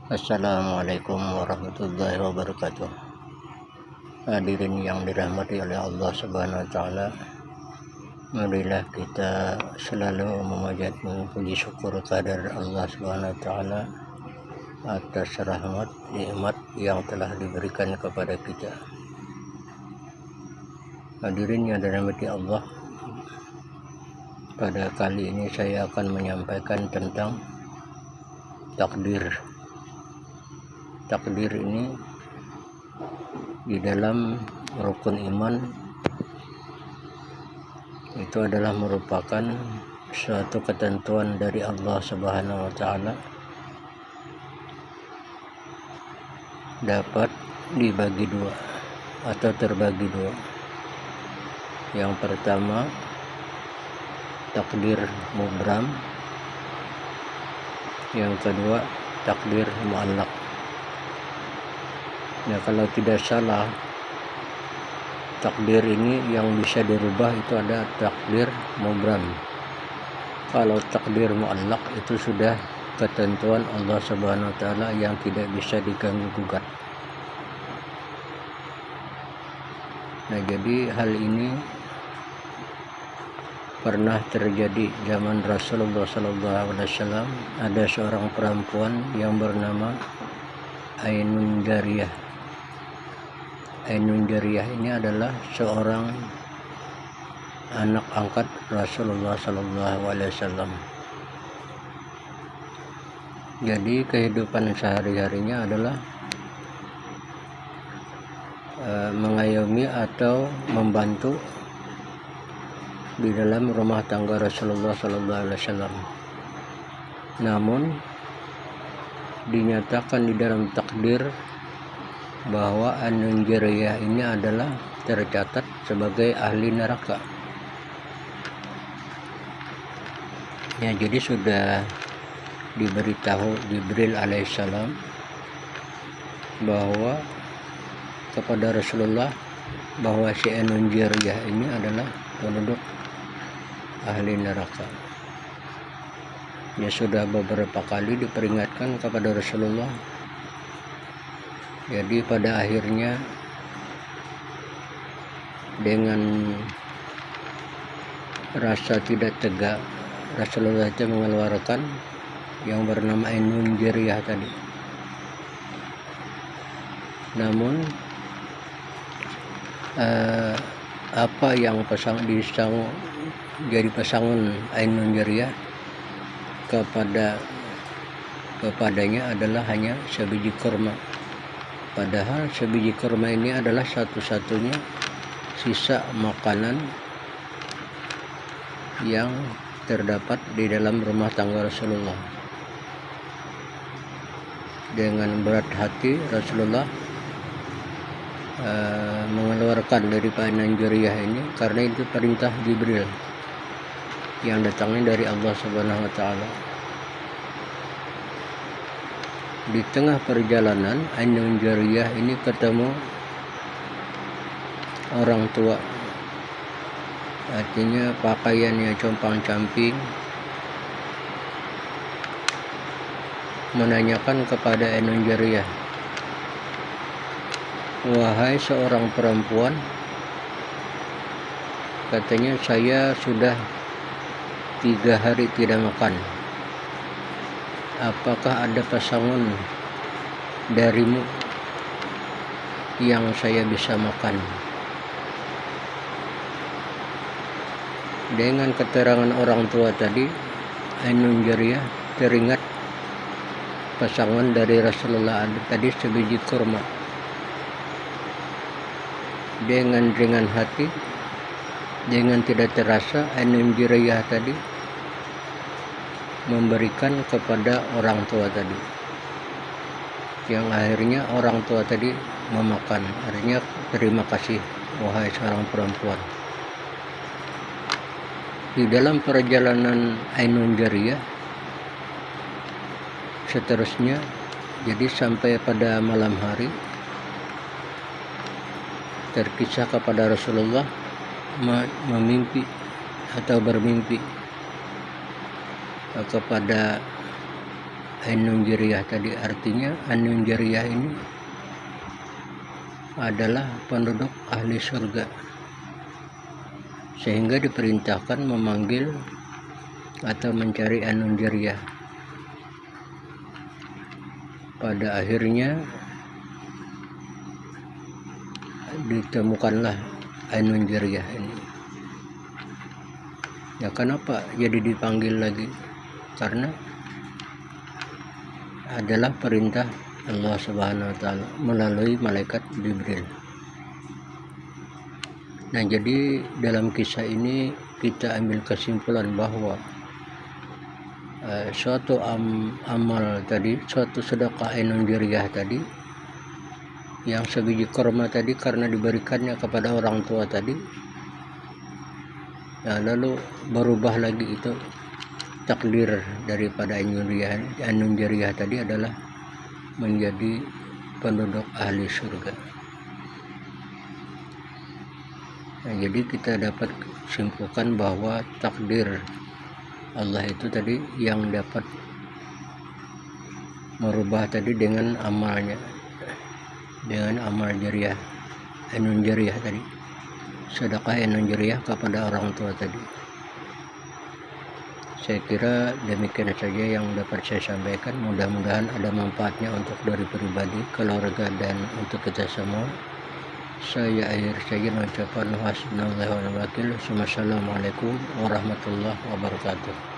Assalamualaikum warahmatullahi wabarakatuh. Hadirin yang dirahmati oleh Allah Subhanahu wa taala. Marilah kita selalu memanjatkan puji syukur kehadirat Allah Subhanahu wa taala atas rahmat nikmat yang telah diberikan kepada kita. Hadirin yang dirahmati Allah, pada kali ini saya akan menyampaikan tentang takdir. Takdir ini di dalam rukun iman itu adalah merupakan suatu ketentuan dari Allah Subhanahu wa taala, dapat dibagi dua atau terbagi dua. Yang pertama takdir mubram, yang kedua takdir muallaq. Nah, kalau tidak salah, takdir ini yang bisa dirubah itu ada takdir mubram. Kalau takdir muallaq itu sudah ketentuan Allah Subhanahu wa taala yang tidak bisa diganggu gugat. Nah, jadi hal ini pernah terjadi zaman Rasulullah SAW. Ada seorang perempuan yang bernama Ainun Jariyah. Ainun Jariyah ini adalah seorang anak angkat Rasulullah SAW. Jadi kehidupan sehari-harinya adalah mengayomi atau membantu di dalam rumah tangga Rasulullah SAW. Namun dinyatakan di dalam takdir bahwa Ainun Jariyah ini adalah tercatat sebagai ahli neraka. Ya, jadi sudah diberitahu Jibril alaihissalam bahwa kepada Rasulullah bahwa si Ainun Jariyah ini adalah penduduk ahli neraka. Ya, sudah beberapa kali diperingatkan kepada Rasulullah. Jadi pada akhirnya dengan rasa tidak tega, Rasulullah itu mengeluarkan yang bernama Ainun Jariyah tadi. Namun apa yang jadi pasangan Ainun Jariyah kepadanya adalah hanya sebiji kurma. Padahal sebiji kurma ini adalah satu-satunya sisa makanan yang terdapat di dalam rumah tangga Rasulullah. Dengan berat hati Rasulullah mengeluarkan dari Ainun Jariyah ini karena itu perintah Jibril yang datangnya dari Allah Subhanahu wa taala. Di tengah perjalanan Ainun Jariyah ini ketemu orang tua, artinya pakaiannya compang-camping, menanyakan kepada Ainun Jariyah, "Wahai seorang perempuan," katanya, "saya sudah 3 hari tidak makan. Apakah ada pasangan darimu yang saya bisa makan?" Dengan keterangan orang tua tadi, Ainun Jariyah teringat pasangan dari Rasulullah tadi sebiji kurma. Dengan ringan hati, dengan tidak terasa, Ainun Jariyah tadi memberikan kepada orang tua tadi, yang akhirnya orang tua tadi memakan. Artinya, terima kasih wahai seorang perempuan. Di dalam perjalanan Ainun Jariyah seterusnya, jadi sampai pada malam hari terkisah kepada Rasulullah memimpi atau bermimpi kepada Ainun Jariyah tadi, artinya Ainun Jariyah ini adalah penduduk ahli surga, sehingga diperintahkan memanggil atau mencari Ainun Jariyah. Pada akhirnya ditemukanlah Ainun Jariyah ini. Ya, kenapa jadi dipanggil lagi? Karena adalah perintah Allah Subhanahu wa Ta'ala melalui malaikat Jibril. Nah, jadi dalam kisah ini kita ambil kesimpulan bahwa suatu amal tadi, suatu sedekah Ainun Jariyah tadi, yang sebiji korma tadi karena diberikannya kepada orang tua tadi, nah, lalu berubah lagi itu takdir daripada Ainun Jariyah tadi adalah menjadi penduduk ahli surga. Nah, jadi kita dapat simpulkan bahwa takdir Allah itu tadi yang dapat merubah tadi dengan amalnya, dengan amal jariyah Ainun Jariyah tadi, sedekah Ainun Jariyah kepada orang tua tadi. Saya kira demikian saja yang dapat saya sampaikan. Mudah-mudahan ada manfaatnya untuk dari pribadi, keluarga, dan untuk kita semua. Saya akhir saja mengucapkan hasbunallahu wa ni'mal wakil. Wassalamualaikum warahmatullahi wabarakatuh.